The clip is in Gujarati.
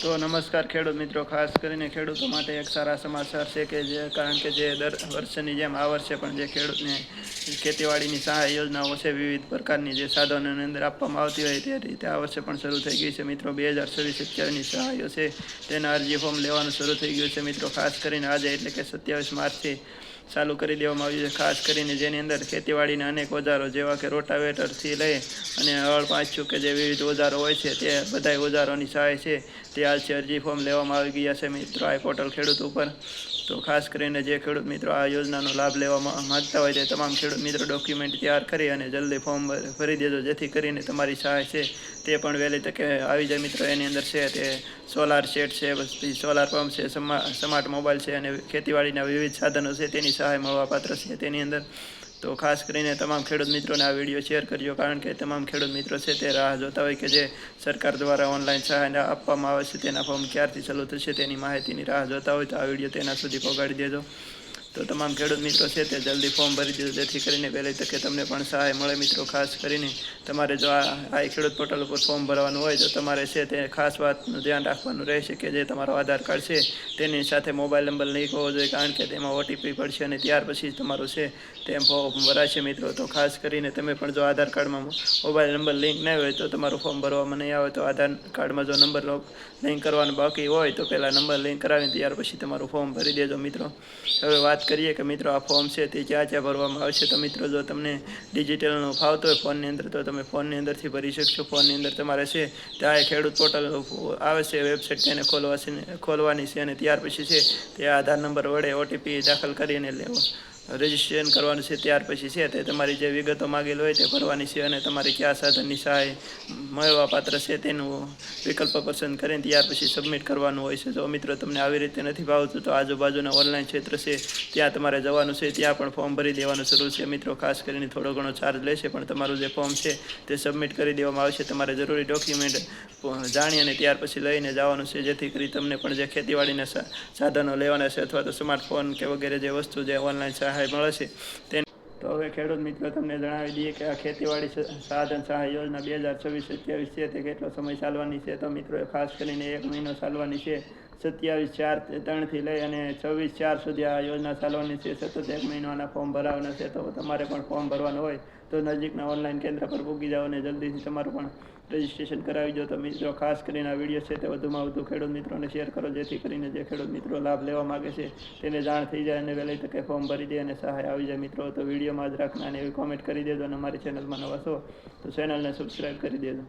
તો નમસ્કાર ખેડૂત મિત્રો, ખાસ કરીને ખેડૂતો માટે એક સારા સમાચાર છે કે કારણ કે જે દર વર્ષની જેમ આ વર્ષે પણ જે ખેડૂતને ખેતીવાડીની સહાય યોજનાઓ છે, વિવિધ પ્રકારની જે સાધનોની અંદર આપવામાં આવતી હોય તે રીતે આ વર્ષે પણ શરૂ થઈ ગઈ છે. મિત્રો 2026-27ની સહાયો છે તેના અરજી ફોર્મ લેવાનું શરૂ થઈ ગયું છે. મિત્રો ખાસ કરીને આજે એટલે કે 27 માર્ચથી ચાલુ કરી દેવામાં આવ્યું છે. ખાસ કરીને જેની અંદર ખેતીવાડીના અનેક ઓજારો જેવા કે રોટાવેટરથી લઈ અને હળ પાંચું કે જે વિવિધ ઓજારો હોય છે તે બધા ઓજારોની સહાય છે તે આજથી અરજી ફોર્મ લેવામાં આવી ગયા છે. મિત્રો આ પોર્ટલ ખેડૂત ઉપર તો ખાસ કરીને જે ખેડૂત મિત્રો આ યોજનાનો લાભ લેવા માંગતા હોય તે તમામ ખેડૂત મિત્રો ડોક્યુમેન્ટ તૈયાર કરી અને જલ્દી ફોર્મ ભરી દેજો, જેથી કરીને તમારી સહાય છે તે પણ વહેલી તકે આવી જાય. મિત્રો એની અંદર છે તે સોલાર સેટ છે, પછી સોલાર પંપ છે, સ્માર્ટ મોબાઈલ છે અને ખેતીવાડીના વિવિધ સાધનો છે તેની સહાય મળવાપાત્ર છે તેની અંદર. તો ખાસ કરીને તમામ ખેડૂત મિત્રોને આ વિડીયો શેર કરજો, કારણ કે તમામ ખેડૂત મિત્રો છે તે રાહ જોતા હોય કે જે સરકાર દ્વારા ઓનલાઈન સહાય આપવામાં આવે છે તેના ફોર્મ ક્યારથી ચાલુ થશે તેની માહિતીની રાહ જોતા હોય તો આ વિડીયો તેના સુધી પહોંચાડી દેજો. તો તમામ ખેડૂત મિત્રો છે તે જલ્દી ફોર્મ ભરી દેજો, જેથી કરીને વહેલી તકે તમને પણ સહાય મળે. મિત્રો ખાસ કરીને તમારે જો આ ખેડૂત પોર્ટલ ઉપર ફોર્મ ભરવાનું હોય તો તમારે છે તે ખાસ વાતનું ધ્યાન રાખવાનું રહેશે કે જે તમારો આધાર કાર્ડ છે તેની સાથે મોબાઈલ નંબર લિંક હોવો જોઈએ, કારણ કે તેમાં ઓટીપી પડશે અને ત્યાર પછી તમારું છે તેમ ફોર્મ ભરાશે. મિત્રો તો ખાસ કરીને તમે પણ જો આધાર કાર્ડમાં મોબાઈલ નંબર લિંક નહીં હોય તો તમારું ફોર્મ ભરવામાં નહીં આવે. તો આધાર કાર્ડમાં જો નંબર લિંક કરવાનું બાકી હોય તો પહેલાં નંબર લિંક કરાવીને ત્યાર પછી તમારું ફોર્મ ભરી દેજો. મિત્રો હવે વાત કરીએ કે મિત્રો આ ફોર્મ છે તે ક્યાં ક્યાં ભરવામાં આવશે. તો મિત્રો જો તમને ડિજિટલનો ફાવતો હોય ફોનની અંદર તો તમે ફોનની અંદરથી ભરી શકશો. ફોનની અંદર તમારે છે ત્યાં ખેડૂત પોર્ટલ આવે છે વેબસાઇટ, તેને ખોલવાની છે અને ત્યાર પછી છે તે આધાર નંબર વડે ઓટીપી દાખલ કરીને રજિસ્ટ્રેશન કરવાનું છે. ત્યાર પછી છે તે તમારી જે વિગતો માગેલી હોય તે ભરવાની છે અને તમારે કયા સાધનની સહાય મળવા પાત્ર છે તેનું વિકલ્પ પસંદ કરીને ત્યાર પછી સબમિટ કરવાનું હોય છે. જો મિત્રો તમને આવી રીતે નથી ભાવતું તો આજુબાજુના ઓનલાઈન ક્ષેત્ર છે ત્યાં તમારે જવાનું છે, ત્યાં પણ ફોર્મ ભરી દેવાનું શરૂ છે. મિત્રો ખાસ કરીને થોડો ઘણો ચાર્જ લેશે, પણ તમારું જે ફોર્મ છે તે સબમિટ કરી દેવામાં આવશે. તમારે જરૂરી ડોક્યુમેન્ટ જાણી અને ત્યાર પછી લઈને જવાનું છે, જેથી કરી તમને પણ જે ખેતીવાડીના સાધનો લેવાના છે અથવા તો સ્માર્ટફોન કે વગેરે જે વસ્તુ જે ઓનલાઈન સહાય મળે છે તેને. તો હવે ખેડૂત મિત્રો તમને જણાવી દઈએ કે આ ખેતીવાડી સાધન સહાય યોજના 2026-27 છે તે કેટલો સમય ચાલવાની છે. તો મિત્રો ખાસ કરીને 1 મહિનો ચાલવાની છે. 27/4/3થી લઈ અને 26/4 સુધી આ યોજના ચાલવાની છે. સતત 1 મહિનાના ફોર્મ ભરાવાના છે. તો તમારે પણ ફોર્મ ભરવાનું હોય તો નજીકના ઓનલાઈન કેન્દ્ર પર પૂગી જાઓ અને જલ્દીથી તમારું પણ રજિસ્ટ્રેશન કરાવી દો. તો મિત્રો ખાસ કરીને આ વિડીયો છે તે વધુમાં વધુ ખેડૂત મિત્રોને શેર કરો, જેથી કરીને જે ખેડૂત મિત્રો લાભ લેવા માગે છે તેને જાણ થઈ જાય અને વહેલી તકે ફોર્મ ભરી દે અને સહાય આવી જાય. મિત્રો તો વિડીયોમાં જ રાખના અને એવી કોમેન્ટ કરી દેજો અને અમારી ચેનલમાં નવા છો તો ચેનલને સબસ્ક્રાઈબ કરી દેજો.